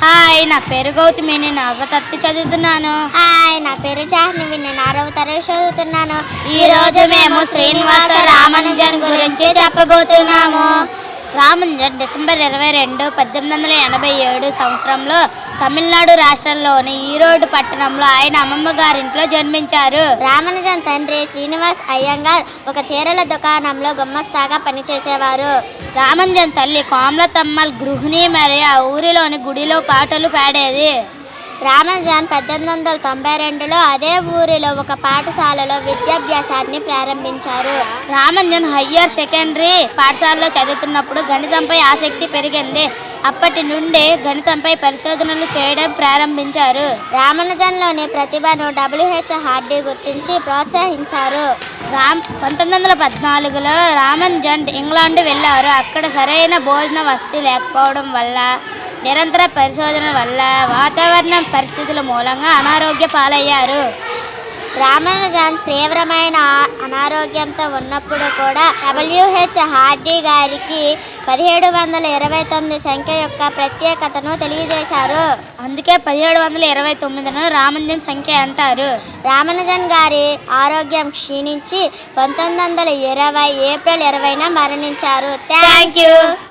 Hi, నా పేరు గౌతమి. నేను 6వ తరగతి చదువుతున్నాను. హాయ్, నా పేరు జాహ్నవి. నేను 6వ తరగతి చదువుతున్నాను. ఈ రోజు మేము శ్రీనివాస రామానుజన్ గురించి చెప్పబోతున్నాము. రామానుజన్ డిసెంబర్ 22, 1887 సంవత్సరంలో తమిళనాడు రాష్ట్రంలోని ఈరోడ్ పట్టణంలో ఆయన అమ్మమ్మ గారింట్లో జన్మించారు. రామానుజన్ తండ్రి శ్రీనివాస్ అయ్యంగార్ ఒక చీరల దుకాణంలో గుమ్మస్తాగా పనిచేసేవారు. రామానుజన్ తల్లి కోమలతమ్మల్ గృహిణి మరియు ఆ ఊరిలోని గుడిలో పాటలు పాడేది. రామానుజన్ 1892లో అదే ఊరిలో ఒక పాఠశాలలో విద్యాభ్యాసాన్ని ప్రారంభించారు. రామానుజన్ హయ్యర్ సెకండరీ పాఠశాలలో చదువుతున్నప్పుడు గణితంపై ఆసక్తి పెరిగింది. అప్పటి నుండి గణితంపై పరిశోధనలు చేయడం ప్రారంభించారు. రామానుజన్లోని ప్రతిభను WH హార్డీ గుర్తించి ప్రోత్సహించారు. 1914లో రామానుజన్ ఇంగ్లాండ్ వెళ్ళారు. అక్కడ సరైన భోజన వసతి లేకపోవడం వల్ల, నిరంతర పరిశోధన వల్ల వాతావరణ పరిస్థితుల మూలంగా అనారోగ్య పాలయ్యారు. రామానుజన్ తీవ్రమైన అనారోగ్యంతో ఉన్నప్పుడు కూడా WH హార్డీ గారికి 1729 సంఖ్య యొక్క ప్రత్యేకతను తెలియజేశారు. అందుకే 1729ను రామానుజన్ సంఖ్య అంటారు. రామానుజన్ గారి ఆరోగ్యం క్షీణించి 1920 ఏప్రిల్ 20న మరణించారు. Thank you.